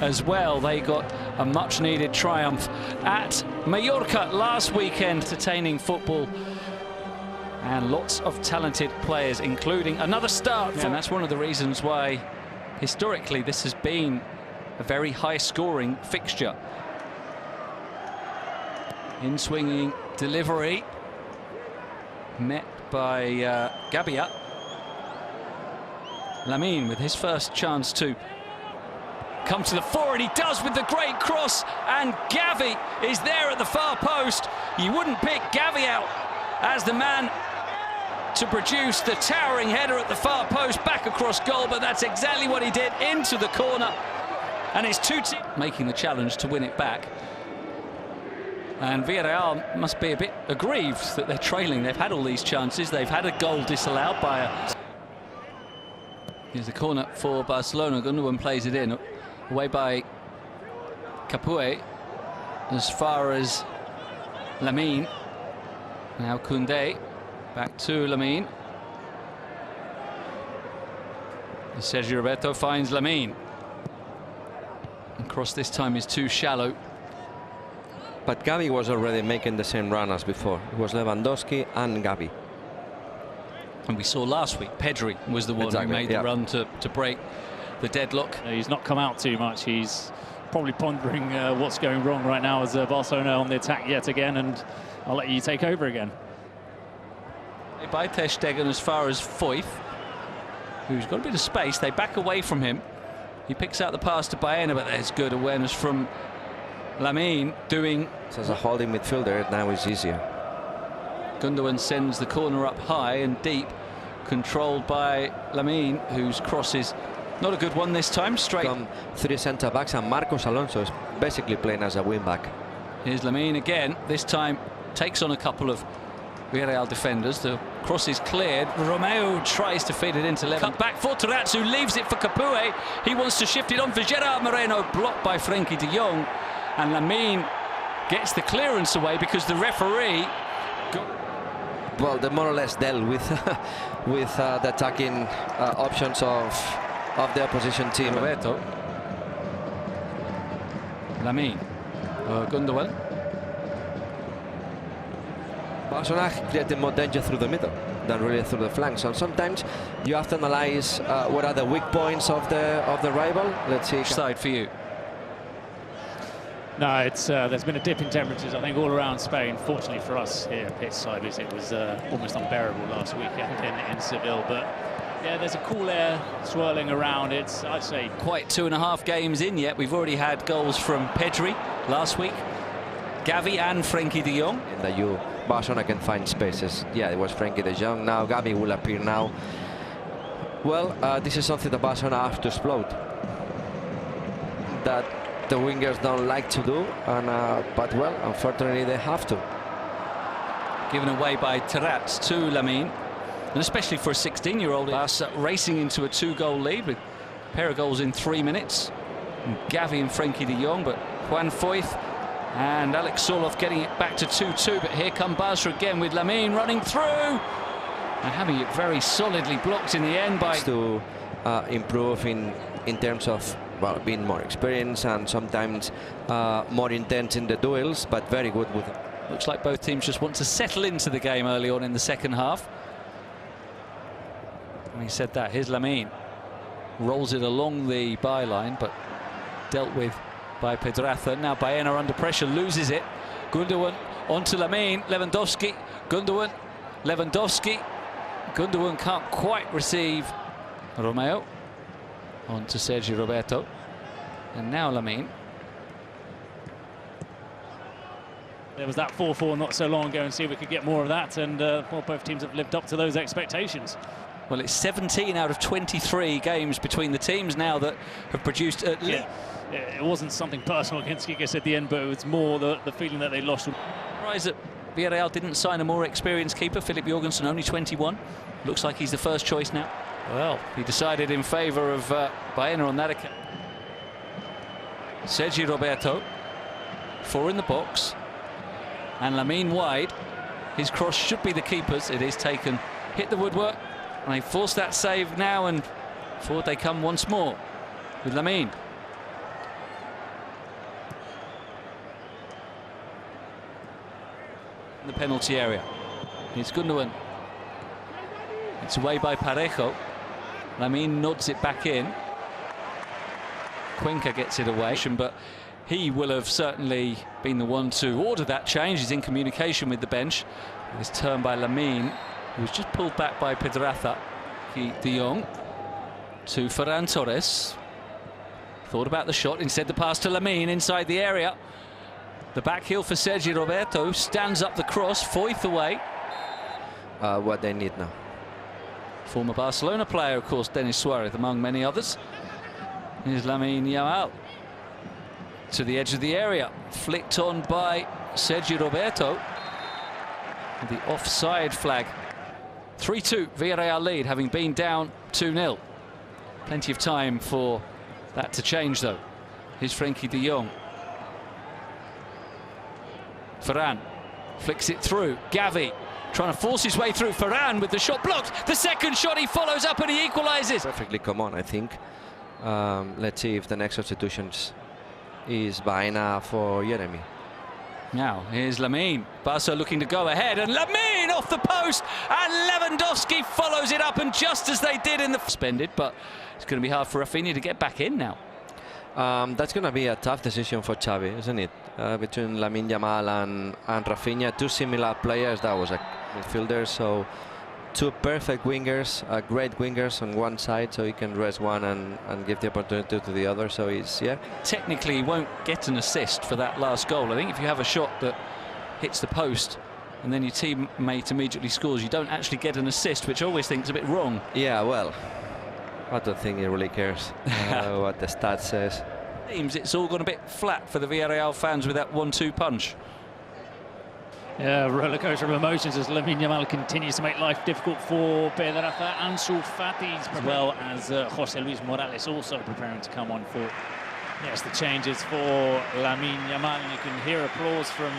as well. They got a much-needed triumph at Mallorca last weekend. Entertaining football and lots of talented players, including another start. And that's one of the reasons why, historically, this has been a very high-scoring fixture. In-swinging delivery, met by Gabia. Lamine with his first chance to come to the fore, and he does with the great cross, and Gavi is there at the far post. You wouldn't pick Gavi out as the man to produce the towering header at the far post back across goal, but that's exactly what he did, into the corner, and it's 2-2 making the challenge to win it back. And Villarreal must be a bit aggrieved that they're trailing. They've had all these chances. They've had a goal disallowed by a... Here's the corner for Barcelona. Gundogan plays it in. Away by Capoue. As far as Lamine. Now Koundé. Back to Lamine. Sergio Roberto finds Lamine. And cross this time is too shallow. But Gavi was already making the same run as before. It was Lewandowski and Gavi. And we saw last week, Pedri was the one who made the run to break the deadlock. He's not come out too much. He's probably pondering what's going wrong right now as Barcelona on the attack yet again, and I'll let you take over again. By Ter Stegen as far as Foyth, who's got a bit of space. They back away from him. He picks out the pass to Baena, but there's good awareness from Lamine doing... So as a holding midfielder, now is easier. Gundogan sends the corner up high and deep, controlled by Lamine, whose cross is not a good one this time. Straight. From 3 centre-backs, and Marcos Alonso is basically playing as a wing-back. Here's Lamine again. This time takes on a couple of Villarreal defenders. The cross is cleared. Romeo tries to feed it into Levin. Cut back for Tarazzu, leaves it for Capoue. He wants to shift it on for Gerard Moreno, blocked by Frenkie de Jong. And Lamine gets the clearance away because the referee... Well, they more or less dealt with the attacking options of the opposition team. Roberto. Lamine. Gundogan. Barcelona created more danger through the middle than really through the flanks. And sometimes you have to analyze what are the weak points of the rival. Let's see. Side for you. No, it's there's been a dip in temperatures, I think, all around Spain. Fortunately for us here at pitchside, it was almost unbearable last weekend in Seville. But yeah, there's a cool air swirling around. It's, I'd say, quite 2.5 games in yet. We've already had goals from Pedri last week, Gavi and Frenkie de Jong. In that Barcelona can find spaces. Yeah, it was Frenkie de Jong. Now Gavi will appear now. Well, this is something that Barcelona have to explode. That the wingers don't like to do, and but well, unfortunately they have to. Given away by Terats to Lamine, and especially for a 16-year-old, Barca racing into a 2-goal lead with a pair of goals in 3 minutes. And Gavi and Frenkie de Jong, but Juan Foyth and Alex Soloth getting it back to 2-2. But here come Barca again with Lamine running through and having it very solidly blocked in the end by... To improve in terms of, well, being more experienced and sometimes more intense in the duels, but very good with it. Looks like both teams just want to settle into the game early on in the second half. And he said that. Here's Lamine. Rolls it along the byline, but dealt with by Pedraza. Now Baena under pressure, loses it. Gundogan onto Lamine. Lewandowski. Gundogan. Lewandowski. Gundogan can't quite receive Romeo. On to Sergio Roberto. And now Lamine. There was that 4-4 not so long ago, and see if we could get more of that. And well, both teams have lived up to those expectations. Well, it's 17 out of 23 games between the teams now that have produced at least. Yeah, it wasn't something personal against Quique at the end, but it was more the feeling that they lost. Surprised that Villarreal didn't sign a more experienced keeper. Philip Jorgensen, only 21. Looks like he's the first choice now. Well, he decided in favour of Baena on that account. Sergio Roberto, 4 in the box, and Lamine wide. His cross should be the keeper's. It is taken, hit the woodwork, and they force that save now, and forward they come once more with Lamine. in the penalty area. Here's Gundogan. It's away by Parejo. Lamine nods it back in. Cuenca gets it away, but he will have certainly been the one to order that change. He's in communication with the bench. This turn by Lamine, who was just pulled back by Pedraza. De Jong to Ferran Torres. Thought about the shot, instead the pass to Lamine inside the area. The back heel for Sergi Roberto, stands up the cross, Foyth away. What they need now. Former Barcelona player, of course, Denis Suarez, among many others. Here's Lamine Yamal to the edge of the area, flicked on by Sergi Roberto. The offside flag. 3-2, Villarreal lead, having been down 2-0. Plenty of time for that to change, though. Here's Frenkie de Jong. Ferran flicks it through. Gavi trying to force his way through. Ferran with the shot blocked. The second shot, he follows up and he equalises. Perfectly come on, I think. Let's see if the next substitution is Baena for Jeremy. Now, here's Lamine. Barca looking to go ahead, and Lamine off the post, and Lewandowski follows it up, and just as they did in the... Suspended, but it's going to be hard for Rafinha to get back in now. That's going to be a tough decision for Xavi, isn't it? Between Lamine Yamal and Rafinha, two similar players. That was a midfielder, so two perfect wingers, great wingers on one side, so he can rest one and give the opportunity to the other. So he's, yeah. Technically, he won't get an assist for that last goal. I think if you have a shot that hits the post and then your teammate immediately scores, you don't actually get an assist, which I always think is a bit wrong. Yeah, well, I don't think he really cares what the stat says. Seems it's all gone a bit flat for the Villarreal fans with that 1-2 punch. Yeah, rollercoaster of emotions as Lamine Yamal continues to make life difficult for Pedraza. Ansu Fati, as well as José Luis Morales, also preparing to come on for, yes, the changes for Lamine Yamal. And you can hear applause from